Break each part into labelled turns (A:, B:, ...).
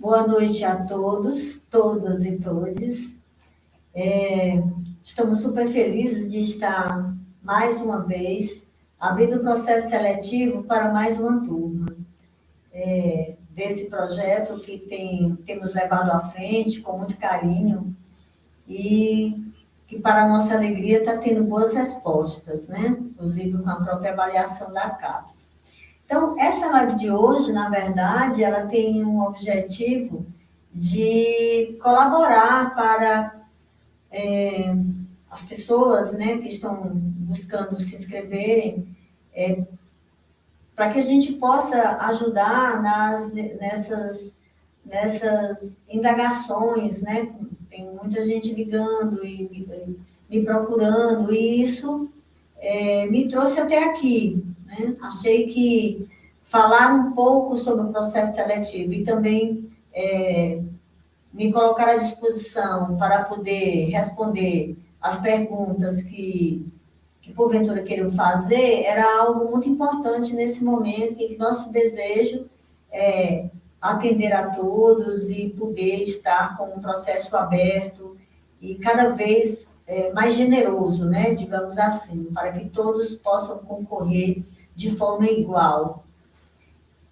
A: Boa noite a todos, todas e todes. Estamos super felizes de estar mais uma vez abrindo o processo seletivo para mais uma turma desse projeto que temos levado à frente com muito carinho e que, para a nossa alegria, está tendo boas respostas, né? Inclusive com a própria avaliação da CAPES. Então, essa live de hoje, na verdade, ela tem um objetivo de colaborar para as pessoas, né, que estão buscando se inscreverem, para que a gente possa ajudar nessas indagações, né? Tem muita gente ligando e me procurando, e isso me trouxe até aqui, né? Achei que falar um pouco sobre o processo seletivo e também me colocar à disposição para poder responder as perguntas que porventura queriam fazer, era algo muito importante nesse momento em que nosso desejo é atender a todos e poder estar com um processo aberto e cada vez mais generoso, né, digamos assim, para que todos possam concorrer de forma igual.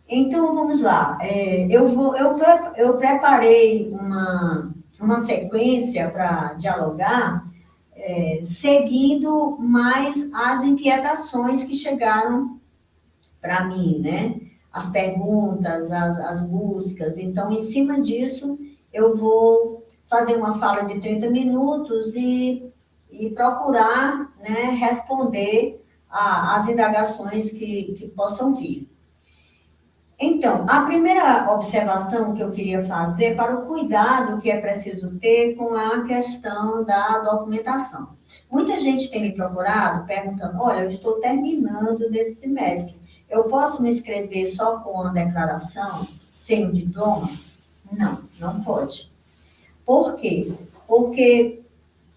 A: Então, vamos lá. Eu preparei uma sequência para dialogar, seguindo mais as inquietações que chegaram para mim, né? As perguntas, as buscas. Então, em cima disso, eu vou fazer uma fala de 30 minutos e procurar, né, responder às indagações que possam vir. Então, a primeira observação que eu queria fazer para o cuidado que é preciso ter com a questão da documentação. Muita gente tem me procurado perguntando, olha, eu estou terminando nesse semestre, eu posso me inscrever só com a declaração, sem o diploma? Não, não pode. Por quê? Porque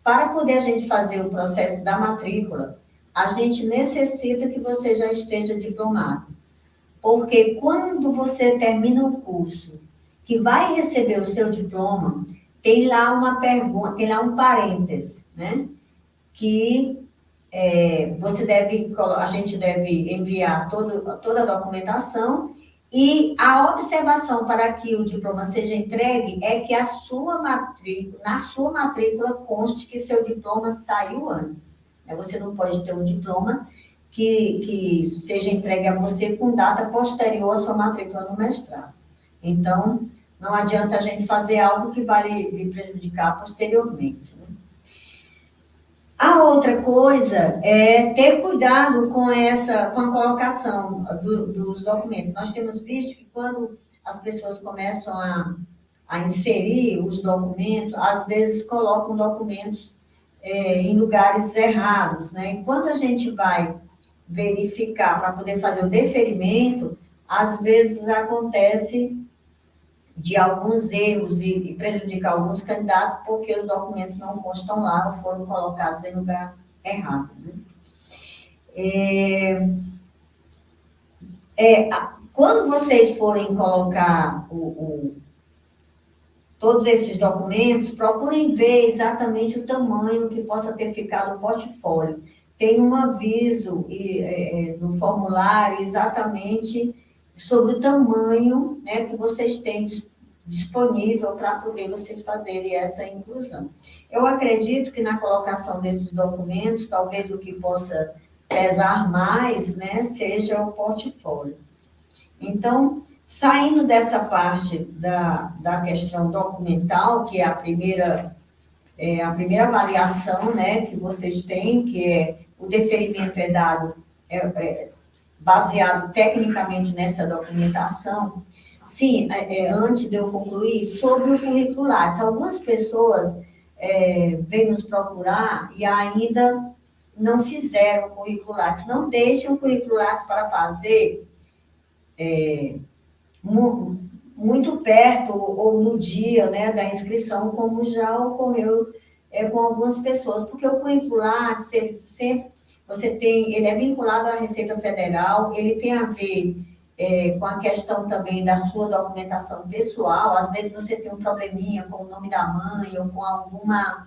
A: para poder a gente fazer o processo da matrícula, a gente necessita que você já esteja diplomado. Porque quando você termina o curso, que vai receber o seu diploma, tem lá uma pergunta, tem lá um parêntese, né? Que a gente deve enviar toda a documentação e a observação para que o diploma seja entregue é que na sua matrícula conste que seu diploma saiu antes. Você não pode ter um diploma que seja entregue a você com data posterior à sua matrícula no mestrado. Então, não adianta a gente fazer algo que vai lhe prejudicar posteriormente, né? A outra coisa é ter cuidado com a colocação dos documentos. Nós temos visto que quando as pessoas começam a inserir os documentos, às vezes colocam documentos em lugares errados, né? E quando a gente vai verificar para poder fazer o deferimento, às vezes acontece de alguns erros e prejudicar alguns candidatos porque os documentos não constam lá ou foram colocados em lugar errado, né? Quando vocês forem colocar todos esses documentos, procurem ver exatamente o tamanho que possa ter ficado o portfólio. Tem um aviso no formulário exatamente sobre o tamanho, né, que vocês têm disponível para poder vocês fazerem essa inclusão. Eu acredito que na colocação desses documentos, talvez o que possa pesar mais, né, seja o portfólio. Então, saindo dessa parte da questão documental, que é a primeira avaliação, né, que vocês têm, que é o deferimento é dado baseado tecnicamente nessa documentação. Sim, antes de eu concluir, sobre o currículo Lattes, algumas pessoas vêm nos procurar e ainda não fizeram o currículo Lattes. Não deixem o currículo Lattes para fazer muito perto ou no dia, né, da inscrição, como já ocorreu com algumas pessoas, porque o currículo Lattes, ele é vinculado à Receita Federal, ele tem a ver com a questão também da sua documentação pessoal. Às vezes você tem um probleminha com o nome da mãe ou com alguma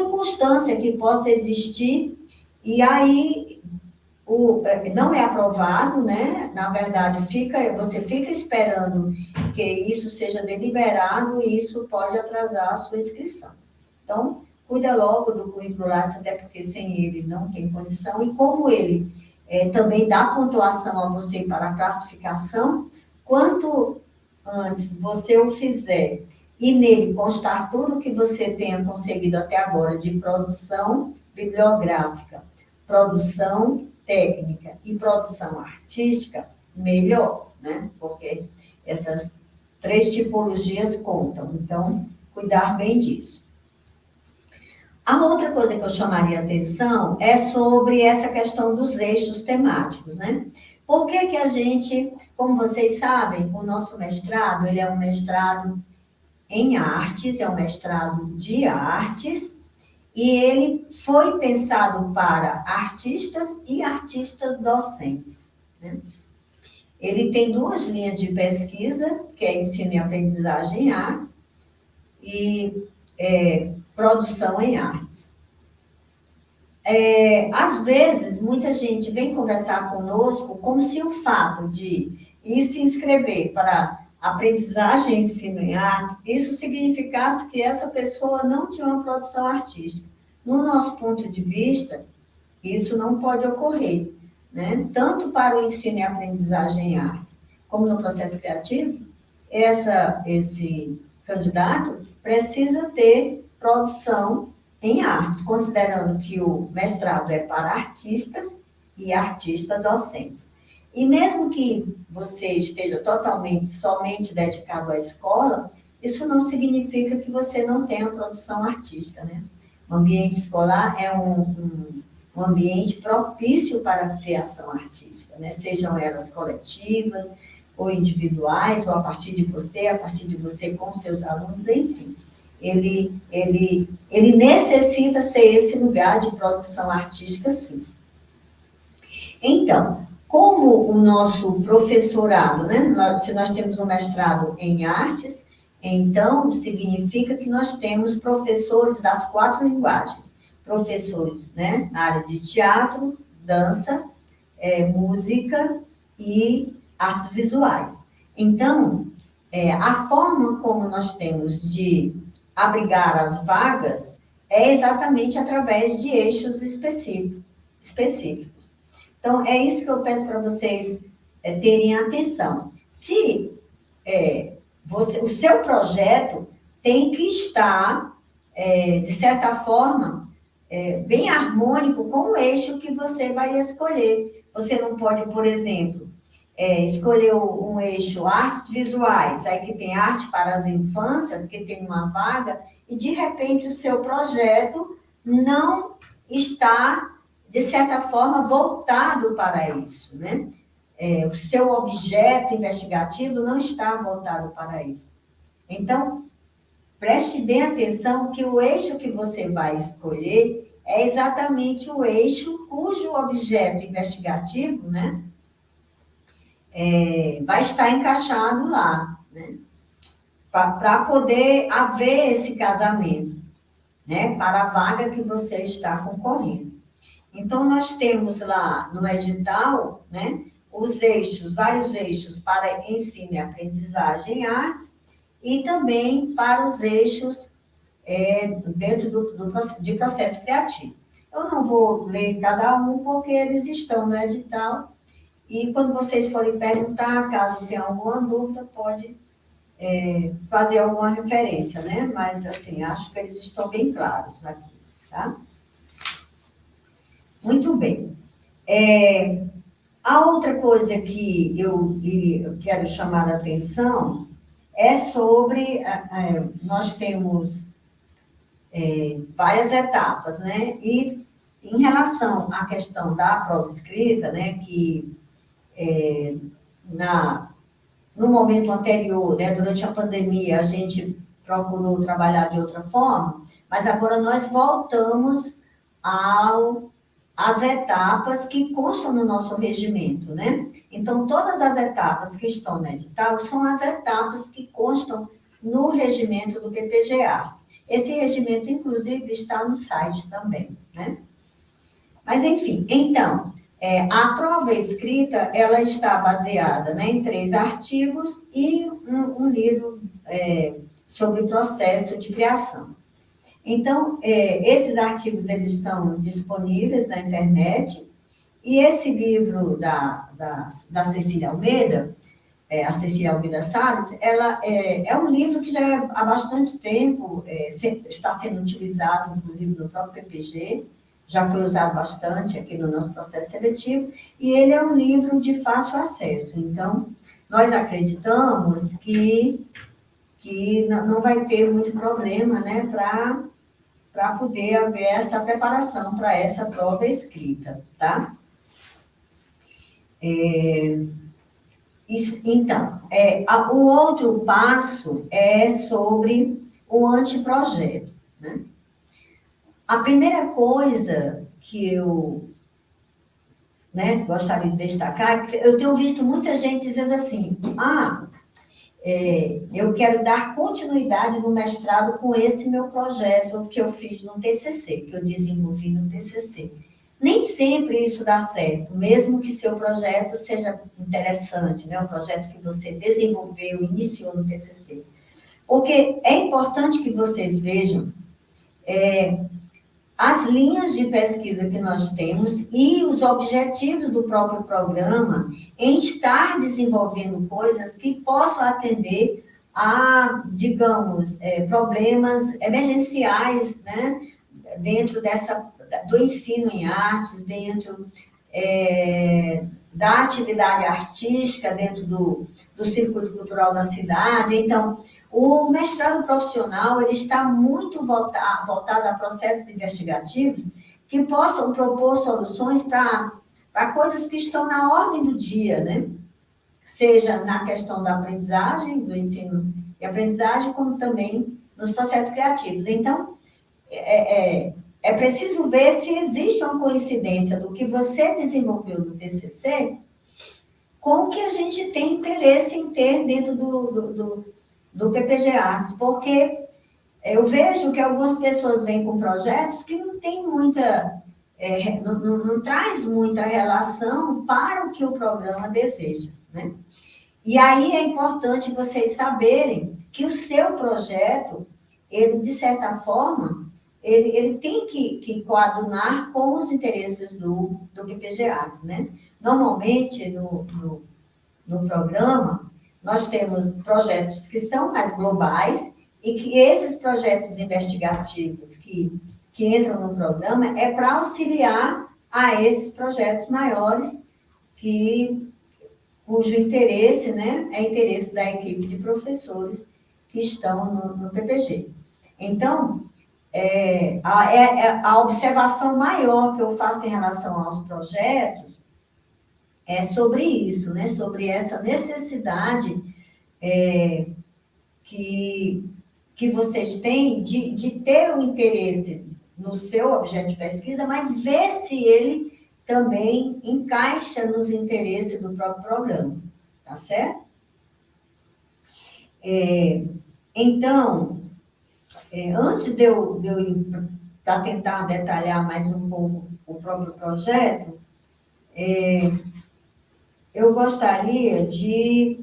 A: inconstância que possa existir, e aí não é aprovado, né? Na verdade, você fica esperando que isso seja deliberado e isso pode atrasar a sua inscrição. Então, cuida logo do currículo Lattes, até porque sem ele não tem condição, e como ele também dá pontuação a você para a classificação, quanto antes você o fizer e nele constar tudo que você tenha conseguido até agora de produção bibliográfica, produção técnica e produção artística, melhor, né? Porque essas 3 tipologias contam. Então, cuidar bem disso. A outra coisa que eu chamaria atenção é sobre essa questão dos eixos temáticos, né? Por que que a gente, como vocês sabem, o nosso mestrado, ele é um mestrado em artes, é um mestrado de artes, e ele foi pensado para artistas e artistas docentes, né? Ele tem 2 linhas de pesquisa, que é ensino e aprendizagem em artes e produção em artes. Às vezes, muita gente vem conversar conosco como se o fato de ir se inscrever para aprendizagem e ensino em artes, isso significasse que essa pessoa não tinha uma produção artística. No nosso ponto de vista, isso não pode ocorrer, né? Tanto para o ensino e aprendizagem em artes, como no processo criativo, esse candidato precisa ter produção em artes, considerando que o mestrado é para artistas e artistas docentes. E mesmo que você esteja somente dedicado à escola, isso não significa que você não tenha produção artística, né? O ambiente escolar é um ambiente propício para a criação artística, né? Sejam elas coletivas ou individuais, ou a partir de você com seus alunos, enfim. Ele necessita ser esse lugar de produção artística, sim. Então, como o nosso professorado, né? Se nós temos um mestrado em artes, então significa que nós temos professores das 4 linguagens. Professores, né? Na área de teatro, dança, música e artes visuais. Então, a forma como nós temos de abrigar as vagas é exatamente através de eixos específicos. Então, é isso que eu peço para vocês terem atenção. Se o seu projeto tem que estar, de certa forma, bem harmônico com o eixo que você vai escolher. Você não pode, por exemplo, escolher um eixo artes visuais, aí que tem arte para as infâncias, que tem uma vaga, e de repente o seu projeto não está, de certa forma, voltado para isso, né? O seu objeto investigativo não está voltado para isso. Então, preste bem atenção que o eixo que você vai escolher é exatamente o eixo cujo objeto investigativo, né, vai estar encaixado lá, né, para poder haver esse casamento, né, para a vaga que você está concorrendo. Então, nós temos lá no edital, né, vários eixos para ensino e aprendizagem em artes, e também para os eixos dentro de processo criativo. Eu não vou ler cada um, porque eles estão no edital, e quando vocês forem perguntar, caso tenha alguma dúvida, pode fazer alguma referência, né? Mas, assim, acho que eles estão bem claros aqui, tá? Muito bem. A outra coisa que eu quero chamar a atenção é sobre, nós temos várias etapas, né? E em relação à questão da prova escrita, né, que no momento anterior, né, durante a pandemia, a gente procurou trabalhar de outra forma, mas agora nós voltamos ao as etapas que constam no nosso regimento, né? Então, todas as etapas que estão no edital são as etapas que constam no regimento do PPG Artes. Esse regimento, inclusive, está no site também, né? Mas, enfim, então, a prova escrita, ela está baseada, né, em 3 artigos e um livro sobre o processo de criação. Então, esses artigos, eles estão disponíveis na internet, e esse livro da Cecília Almeida, a Cecília Almeida Salles, ela é um livro que já há bastante tempo está sendo utilizado, inclusive no próprio PPG, já foi usado bastante aqui no nosso processo seletivo, e ele é um livro de fácil acesso. Então, nós acreditamos que não vai ter muito problema, né, para poder haver essa preparação para essa prova escrita, tá? Então, o outro passo é sobre o anteprojeto, né? A primeira coisa que eu, né, gostaria de destacar é que eu tenho visto muita gente dizendo assim, eu quero dar continuidade no mestrado com esse meu projeto que eu fiz no TCC, que eu desenvolvi no TCC. Nem sempre isso dá certo, mesmo que seu projeto seja interessante, né? Um projeto que você desenvolveu, iniciou no TCC. Porque é importante que vocês vejam as linhas de pesquisa que nós temos e os objetivos do próprio programa em estar desenvolvendo coisas que possam atender a, digamos, problemas emergenciais, né, dentro do ensino em artes, dentro da atividade artística, dentro do circuito cultural da cidade. Então, o mestrado profissional ele está muito voltado a processos investigativos que possam propor soluções para coisas que estão na ordem do dia, né? Seja na questão da aprendizagem, do ensino e aprendizagem, como também nos processos criativos. Então, é preciso ver se existe uma coincidência do que você desenvolveu no TCC com o que a gente tem interesse em ter dentro do PPG Artes, porque eu vejo que algumas pessoas vêm com projetos que não tem muita, não traz muita relação para o que o programa deseja, né? E aí é importante vocês saberem que o seu projeto, ele, de certa forma, ele tem que coadunar com os interesses do PPG Artes, né? Normalmente, no programa, nós temos projetos que são mais globais e que esses projetos investigativos que entram no programa é para auxiliar a esses projetos maiores cujo interesse, né, é interesse da equipe de professores que estão no PPG. Então, a observação maior que eu faço em relação aos projetos é sobre isso, né? Sobre essa necessidade que vocês têm de ter o interesse no seu objeto de pesquisa, mas ver se ele também encaixa nos interesses do próprio programa, tá certo? Então, antes de eu ir para tentar detalhar mais um pouco o próprio projeto, eu gostaria de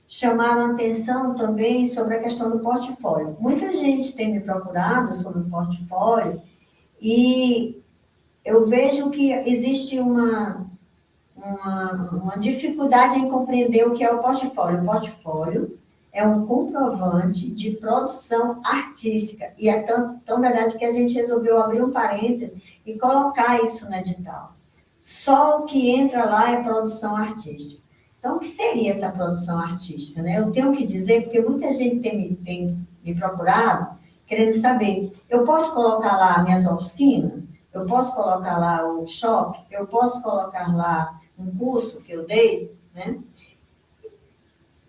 A: chamar a atenção também sobre a questão do portfólio. Muita gente tem me procurado sobre o portfólio e eu vejo que existe uma dificuldade em compreender o que é o portfólio. O portfólio é um comprovante de produção artística. E é tão verdade que a gente resolveu abrir um parênteses e colocar isso no edital. Só o que entra lá é produção artística. Então, o que seria essa produção artística, né? Eu tenho que dizer, porque muita gente tem me procurado, querendo saber, eu posso colocar lá minhas oficinas? Eu posso colocar lá o workshop? Eu posso colocar lá um curso que eu dei, né?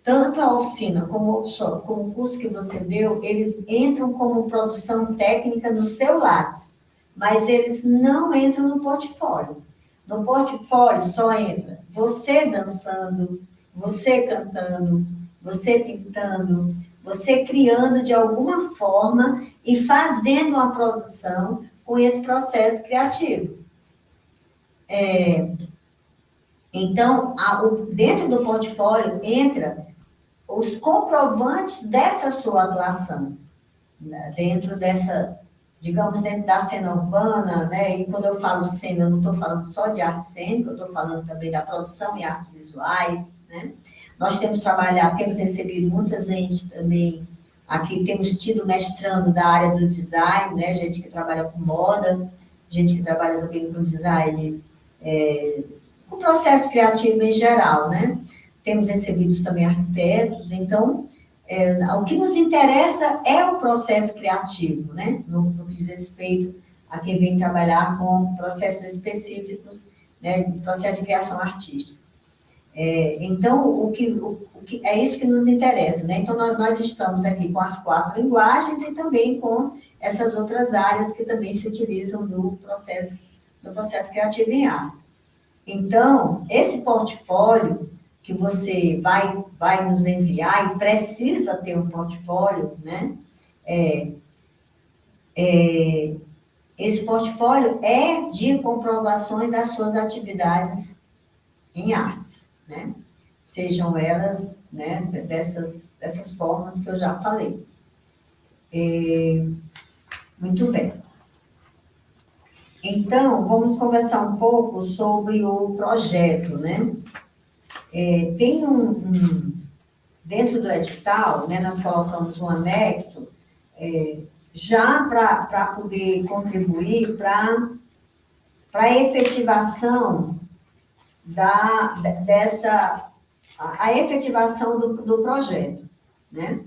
A: Tanto a oficina como o workshop, como o curso que você deu, eles entram como produção técnica no seu Lattes. mas eles não entram no portfólio. No portfólio só entra você dançando, você cantando, você pintando, você criando de alguma forma e fazendo uma produção com esse processo criativo. Então, dentro do portfólio entra os comprovantes dessa sua atuação, né? Dentro dessa, digamos, dentro da cena urbana, né? E quando eu falo cena, eu não estou falando só de arte cênica, eu estou falando também da produção em artes visuais, né? Nós temos recebido muita gente também, aqui temos tido mestrando da área do design, né? Gente que trabalha com moda, gente que trabalha também com design, com processo criativo em geral, né? Temos recebido também arquitetos, então, o que nos interessa é o processo criativo, né? No que diz respeito a quem vem trabalhar com processos específicos, né? Processo de criação artística. Então, é isso que nos interessa, né? Então, nós estamos aqui com as 4 linguagens e também com essas outras áreas que também se utilizam do processo criativo em arte. Então, esse portfólio que você vai nos enviar, e precisa ter um portfólio, né? Esse portfólio é de comprovações das suas atividades em artes, né? Sejam elas, né, dessas formas que eu já falei. Muito bem. Então, vamos conversar um pouco sobre o projeto, né? Tem dentro do edital, né, nós colocamos um anexo, já para poder contribuir para a efetivação a efetivação do projeto, né?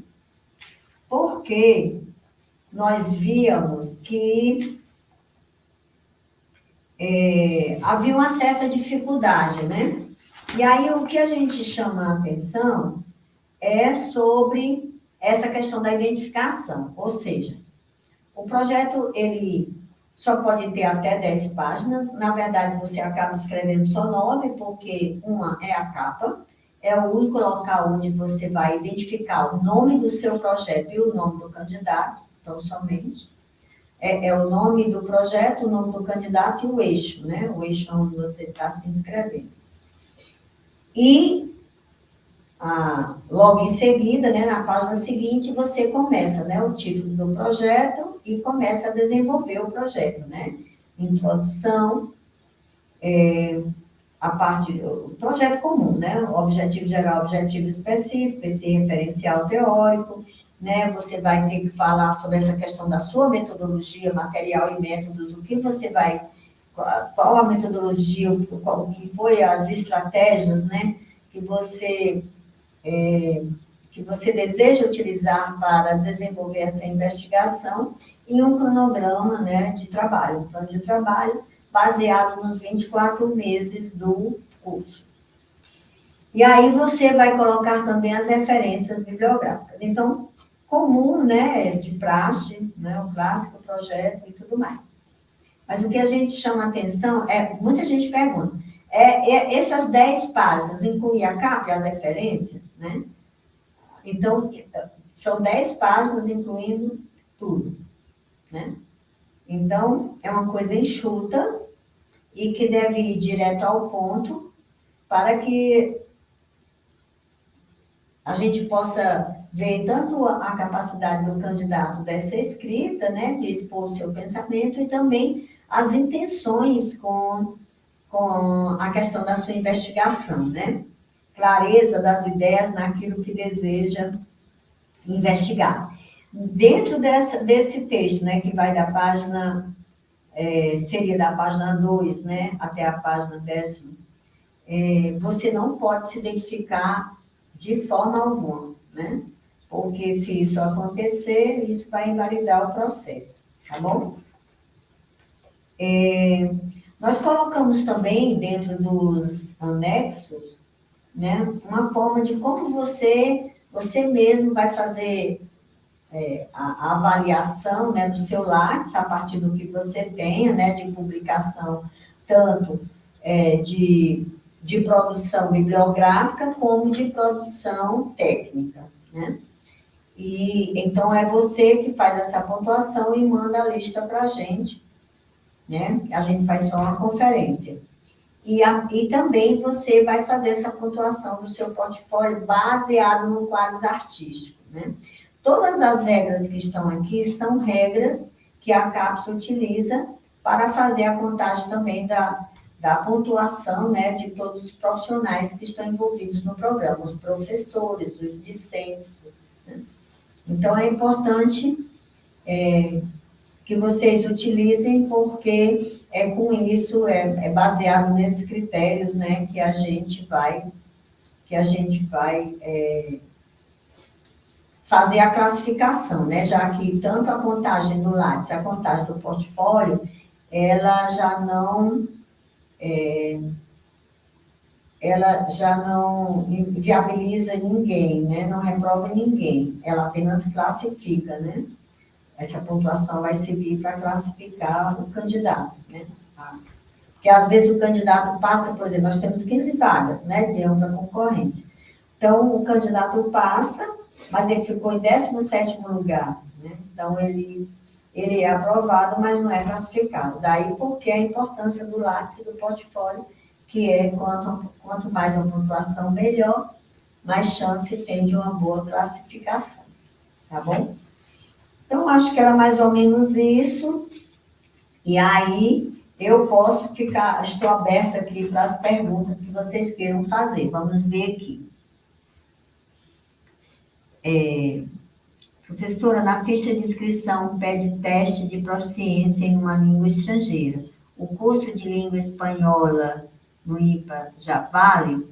A: Porque nós víamos que havia uma certa dificuldade, né? E aí o que a gente chama a atenção é sobre essa questão da identificação, ou seja, o projeto, ele só pode ter até 10 páginas, na verdade você acaba escrevendo só 9, porque uma é a capa, é o único local onde você vai identificar o nome do seu projeto e o nome do candidato, então somente. É o nome do projeto, o nome do candidato e o eixo, né? O eixo onde você está se inscrevendo. E logo em seguida, né, na página seguinte, você começa, né, o título do projeto e começa a desenvolver o projeto, né? Introdução, o projeto comum, né? O objetivo geral, objetivo específico, esse referencial teórico, né? Você vai ter que falar sobre essa questão da sua metodologia, material e métodos, o que você vai, qual a metodologia, o que foi as estratégias, né? Que você deseja utilizar para desenvolver essa investigação e um cronograma, né, de trabalho, um plano de trabalho baseado nos 24 meses do curso. E aí você vai colocar também as referências bibliográficas. Então, comum, né, de praxe, né, o clássico, projeto e tudo mais. Mas o que a gente chama atenção muita gente pergunta, essas 10 páginas incluem a capa e as referências, né? Então, são 10 páginas, incluindo tudo, né? Então, é uma coisa enxuta e que deve ir direto ao ponto para que a gente possa ver tanto a capacidade do candidato dessa escrita, né, de expor o seu pensamento, e também as intenções com a questão da sua investigação, né? Clareza das ideias naquilo que deseja investigar. Dentro desse texto, né, que vai da página, seria da página 2, né, até a página 10ª, você não pode se identificar de forma alguma, né? Porque se isso acontecer, isso vai invalidar o processo, tá bom? Nós colocamos também, dentro dos anexos, né, uma forma de como você mesmo vai fazer a avaliação, né, do seu Lattes, a partir do que você tenha, né, de publicação, tanto de produção bibliográfica como de produção técnica, né? E então é você que faz essa pontuação e manda a lista para a gente, né? A gente faz só uma conferência. E também você vai fazer essa pontuação do seu portfólio baseado no quadro artístico, né? Todas as regras que estão aqui são regras que a CAPES utiliza para fazer a contagem também da pontuação, né, de todos os profissionais que estão envolvidos no programa, os professores, os discentes, né? Então, é importante que vocês utilizem, porque com isso, é baseado nesses critérios, né, que a gente vai fazer a classificação, né, já que tanto a contagem do Lattes, a contagem do portfólio, ela já não viabiliza ninguém, né, não reprova ninguém, ela apenas classifica, né? Essa pontuação vai servir para classificar o candidato, né? Porque às vezes o candidato passa, por exemplo, nós temos 15 vagas, né, de ampla concorrência. Então, o candidato passa, mas ele ficou em 17º lugar, né? Então, ele é aprovado, mas não é classificado. Daí, porque a importância do Lattes e do portfólio, que é quanto mais a pontuação, melhor, mais chance tem de uma boa classificação, tá bom? Então, acho que era mais ou menos isso. E aí, estou aberta aqui para as perguntas que vocês queiram fazer. Vamos ver aqui. Professora, na ficha de inscrição pede teste de proficiência em uma língua estrangeira. O curso de língua espanhola no IPA já vale?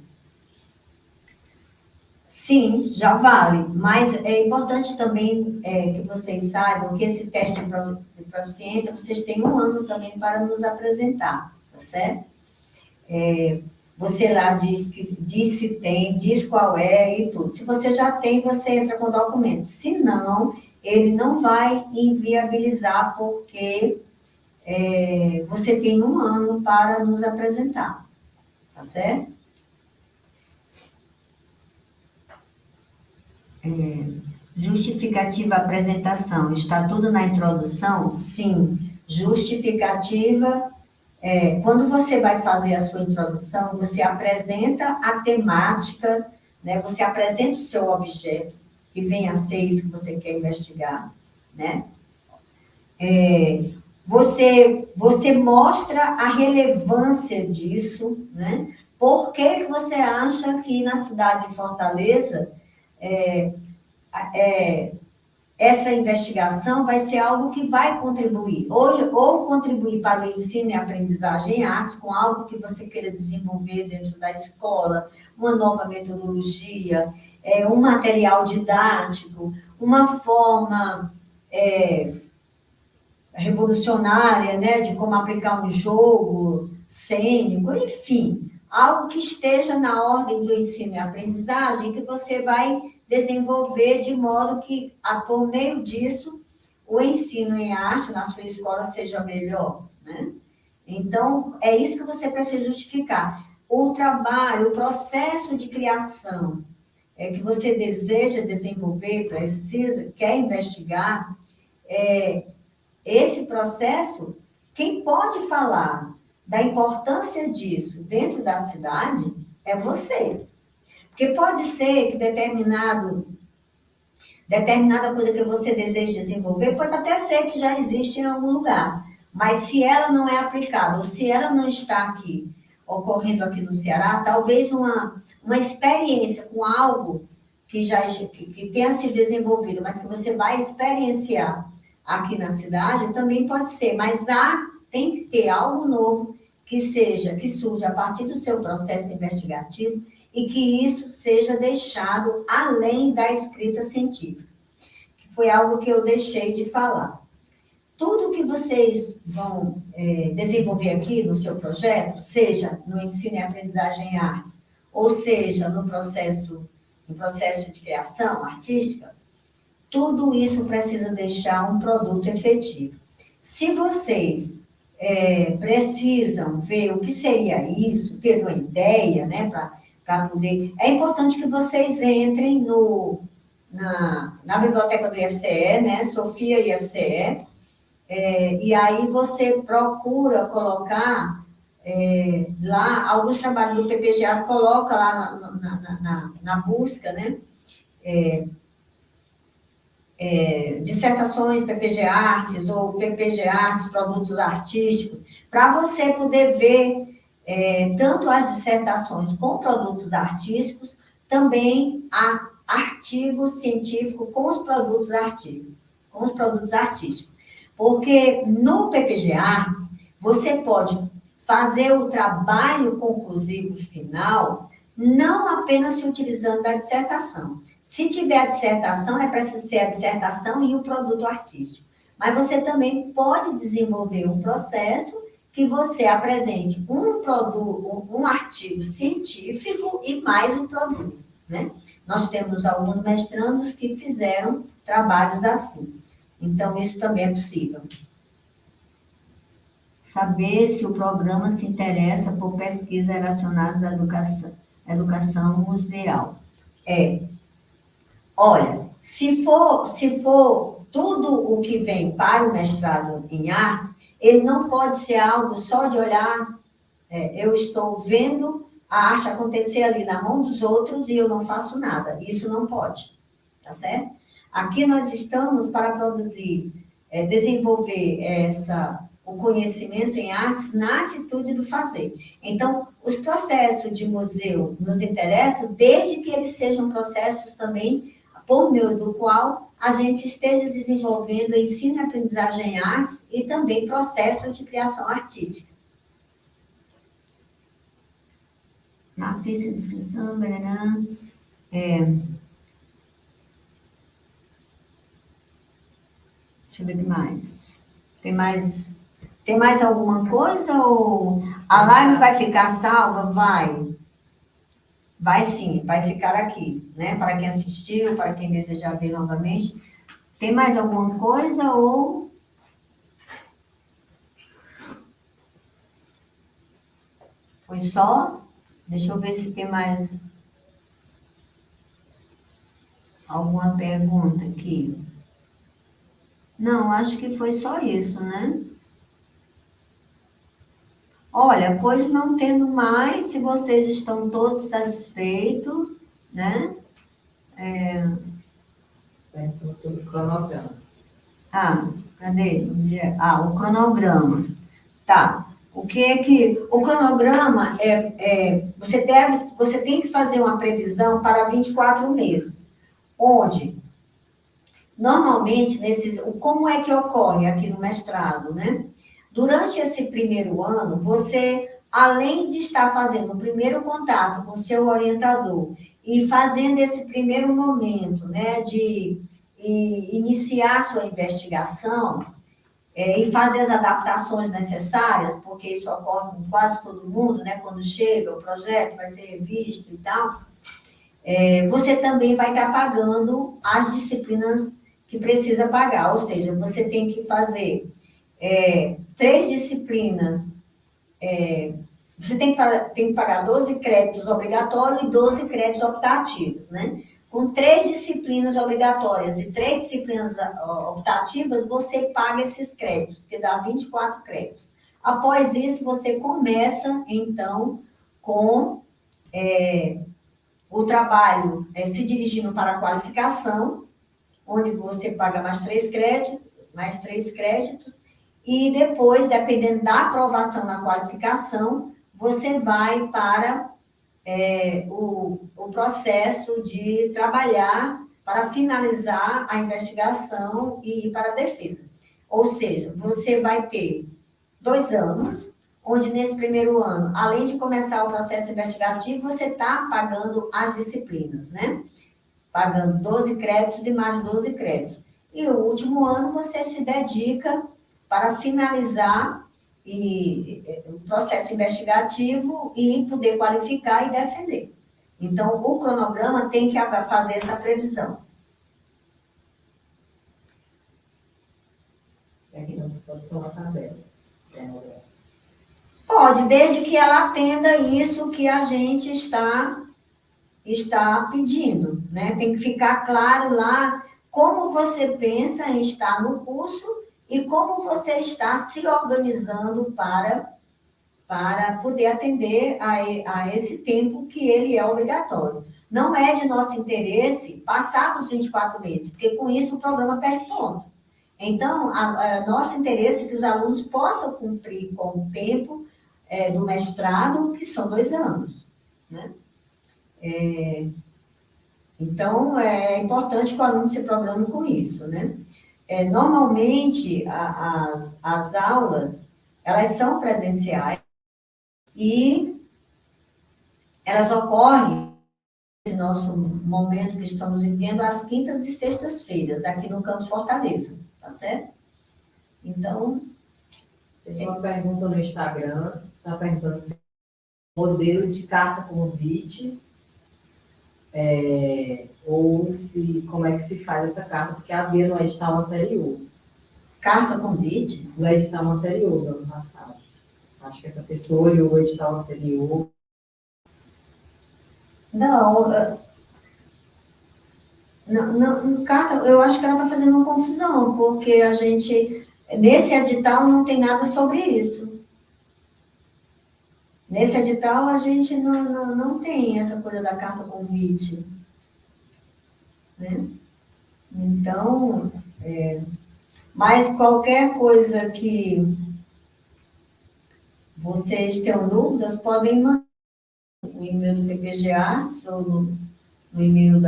A: Sim, já vale, mas é importante também que vocês saibam que esse teste de proficiência, vocês têm 1 ano também para nos apresentar, tá certo? Você lá diz se tem, diz qual é e tudo. Se você já tem, você entra com o documento. Se não, ele não vai inviabilizar, porque você tem 1 ano para nos apresentar, tá certo? Justificativa apresentação, está tudo na introdução? Sim, justificativa, quando você vai fazer a sua introdução, você apresenta a temática, né? Você apresenta o seu objeto, que vem a ser isso que você quer investigar, né? Você mostra a relevância disso, né? Por que você acha que na cidade de Fortaleza essa investigação vai ser algo que vai contribuir, ou contribuir para o ensino e aprendizagem em artes, com algo que você queira desenvolver dentro da escola, uma nova metodologia, um material didático, uma forma revolucionária, né, de como aplicar um jogo cênico, enfim, algo que esteja na ordem do ensino e aprendizagem, que você vai desenvolver de modo que, por meio disso, o ensino em arte na sua escola seja melhor, né? Então, é isso que você precisa justificar. O trabalho, o processo de criação que você deseja desenvolver, quer investigar, esse processo, quem pode falar da importância disso dentro da cidade é você. Porque pode ser que determinada coisa que você deseja desenvolver, pode até ser que já existe em algum lugar. Mas se ela não é aplicada, ou se ela não está aqui, ocorrendo aqui no Ceará, talvez uma experiência com algo que tenha sido desenvolvido, mas que você vai experienciar aqui na cidade, também pode ser. Mas tem que ter algo novo que surja a partir do seu processo investigativo, e que isso seja deixado além da escrita científica, que foi algo que eu deixei de falar. Tudo que vocês vão desenvolver aqui no seu projeto, seja no ensino e aprendizagem em artes, ou seja no processo de criação artística, tudo isso precisa deixar um produto efetivo. Se vocês precisam ver o que seria isso, ter uma ideia, né, para poder... É importante que vocês entrem na biblioteca do IFCE, né, Sofia IFCE, e aí você procura colocar lá alguns trabalhos do PPGA, coloca lá na busca, né, dissertações PPG Artes ou PPG Artes, produtos artísticos, para você poder ver tanto as dissertações com produtos artísticos, também há artigos científicos com os produtos artísticos. Porque no PPG Artes, você pode fazer o trabalho conclusivo final, não apenas se utilizando da dissertação. Se tiver a dissertação, é para ser a dissertação e o produto artístico. Mas você também pode desenvolver um processo que você apresente um artigo científico e mais um produto, né? Nós temos alguns mestrandos que fizeram trabalhos assim. Então, isso também é possível. Saber se o programa se interessa por pesquisas relacionadas à educação museal. Olha, se for tudo o que vem para o mestrado em artes, ele não pode ser algo só de olhar, eu estou vendo a arte acontecer ali na mão dos outros e eu não faço nada. Isso não pode, tá certo? Aqui nós estamos para produzir, desenvolver o conhecimento em artes na atitude do fazer. Então, os processos de museu nos interessam desde que eles sejam processos também por meio do qual a gente esteja desenvolvendo ensino e aprendizagem em artes e também processos de criação artística. Na ficha de inscrição, deixa eu ver o que mais. Tem mais alguma coisa? Ou a live vai ficar salva? Vai. Vai sim, vai ficar aqui, né? Para quem assistiu, para quem desejar ver novamente. Tem mais alguma coisa ou... Foi só? Deixa eu ver se tem mais alguma pergunta aqui. Não, acho que foi só isso, né? Olha, pois não tendo mais, se vocês estão todos satisfeitos, né?
B: Então, sobre o cronograma.
A: Cadê? O cronograma. Tá. O que é que... O cronograma você tem que fazer uma previsão para 24 meses, onde, normalmente, como é que ocorre aqui no mestrado, né? Durante esse primeiro ano, você, além de estar fazendo o primeiro contato com o seu orientador e fazendo esse primeiro momento, né, de iniciar sua investigação e fazer as adaptações necessárias, porque isso ocorre com quase todo mundo, né, quando chega o projeto, vai ser revisto e tal, você também vai estar pagando as disciplinas que precisa pagar, ou seja, você tem que fazer 3 disciplinas, você tem que pagar 12 créditos obrigatórios e 12 créditos optativos, né? Com 3 disciplinas obrigatórias e 3 disciplinas optativas, você paga esses créditos, que dá 24 créditos. Após isso, você começa, então, com o trabalho se dirigindo para a qualificação, onde você paga mais 3 créditos, e depois, dependendo da aprovação na qualificação, você vai para o processo de trabalhar para finalizar a investigação e ir para a defesa. Ou seja, você vai ter 2 anos, onde nesse primeiro ano, além de começar o processo investigativo, você está pagando as disciplinas, né? Pagando 12 créditos e mais 12 créditos. E o último ano você se dedica para finalizar o processo investigativo e poder qualificar e defender. Então, o cronograma tem que fazer essa previsão.
B: Mas pode ser uma tabela.
A: Pode, desde que ela atenda isso que a gente está pedindo, né? Tem que ficar claro lá como você pensa em estar no curso e como você está se organizando para poder atender a esse tempo que ele é obrigatório. Não é de nosso interesse passar os 24 meses, porque com isso o programa perde ponto. Então, nosso interesse é que os alunos possam cumprir com o tempo do mestrado, que são 2 anos, né? Então, é importante que o aluno se programe com isso, né? Normalmente, as aulas, elas são presenciais e elas ocorrem, nesse nosso momento que estamos vivendo, às quintas e sextas-feiras, aqui no Campus Fortaleza, tá certo? Então...
B: Tem uma pergunta no Instagram, está perguntando se modelo de carta convite, ou se como é que se faz essa carta, porque havia no edital anterior.
A: Carta convite?
B: No edital anterior, do ano passado. Acho que essa pessoa olhou o edital anterior.
A: Não, carta, eu acho que ela está fazendo uma confusão, porque a gente, nesse edital, não tem nada sobre isso. Nesse edital, a gente não tem essa coisa da carta convite, né? Então, mas qualquer coisa que vocês tenham dúvidas, podem mandar no e-mail do PPGA ou no e-mail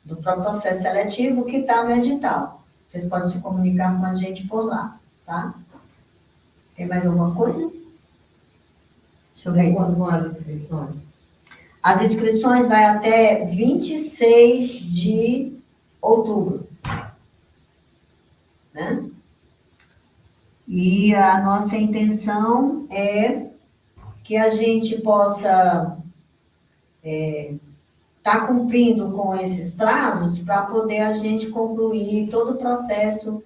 A: do próprio processo seletivo que está no edital. Vocês podem se comunicar com a gente por lá, tá? Tem mais alguma coisa? Deixa eu ver.
B: Quando vão as inscrições?
A: As inscrições vai até 26 de outubro, né? E a nossa intenção é que a gente possa estar cumprindo com esses prazos para poder a gente concluir todo o processo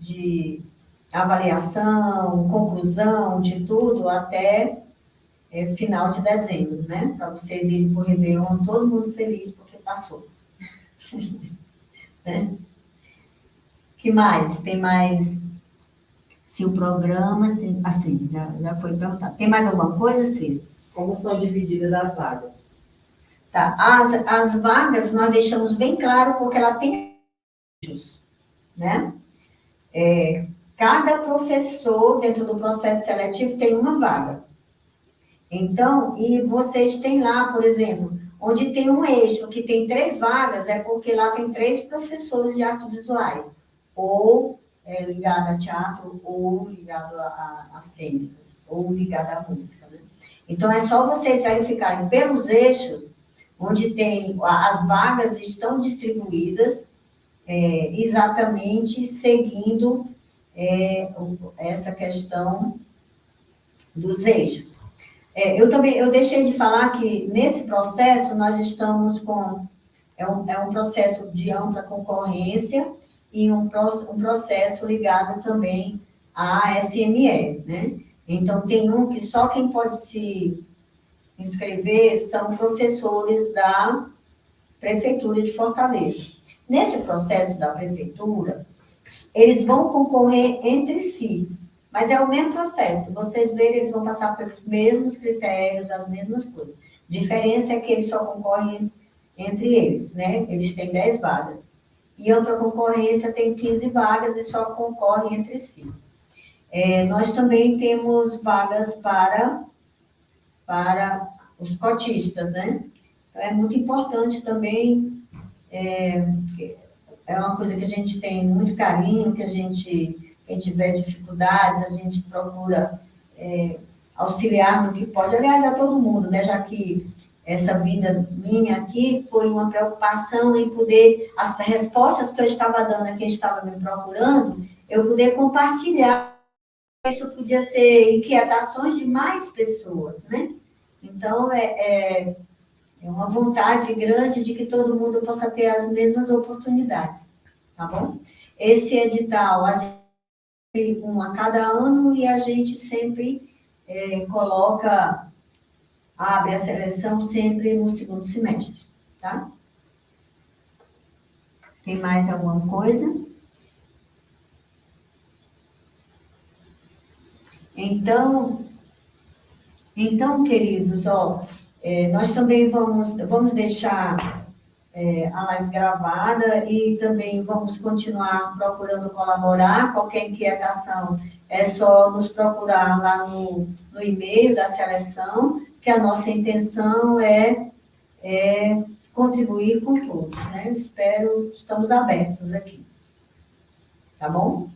A: de avaliação, conclusão de tudo até final de dezembro, né? Para vocês irem para o Réveillon, todo mundo feliz porque passou. Né? Que mais? Tem mais? Se o programa, assim, já foi perguntado. Tem mais alguma coisa, Cis?
B: Como são divididas as vagas?
A: Tá. As vagas nós deixamos bem claro porque ela tem eixos, né? Cada professor dentro do processo seletivo tem uma vaga. Então, e vocês têm lá, por exemplo, onde tem um eixo que tem 3 vagas, é porque lá tem 3 professores de artes visuais, ou ligado a teatro, ou ligado a cênicas, ou ligado à música, né? Então, é só vocês verificarem pelos eixos, onde tem as vagas estão distribuídas, exatamente seguindo essa questão dos eixos. Eu deixei de falar que nesse processo nós estamos com um processo de ampla concorrência e um processo ligado também à SME, né? Então tem que só quem pode se inscrever são professores da Prefeitura de Fortaleza. Nesse processo da Prefeitura, eles vão concorrer entre si, mas é o mesmo processo. Vocês verem, eles vão passar pelos mesmos critérios, as mesmas coisas. A diferença é que eles só concorrem entre eles, né? Eles têm 10 vagas. E ampla concorrência tem 15 vagas e só concorrem entre si. Nós também temos vagas para os cotistas, né? Então, é muito importante também, é uma coisa que a gente tem muito carinho, quem tiver dificuldades, a gente procura auxiliar no que pode. Aliás, a todo mundo, né? Já que essa vida minha aqui foi uma preocupação em poder, as respostas que eu estava dando a quem estava me procurando, eu poder compartilhar. Isso podia ser inquietações de mais pessoas, né? Então, é uma vontade grande de que todo mundo possa ter as mesmas oportunidades, tá bom? Esse edital, a gente tem um a cada ano e a gente sempre abre a seleção sempre no segundo semestre, tá? Tem mais alguma coisa? Então, queridos, nós também vamos deixar a live gravada e também vamos continuar procurando colaborar. Qualquer inquietação é só nos procurar lá no e-mail da seleção, que a nossa intenção é contribuir com todos, né? Estamos abertos aqui. Tá bom?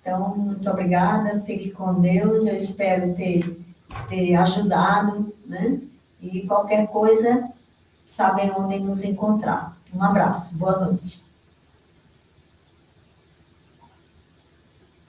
A: Então, muito obrigada, fique com Deus, eu espero ter ajudado, né? E qualquer coisa, sabem onde nos encontrar. Um abraço, boa noite.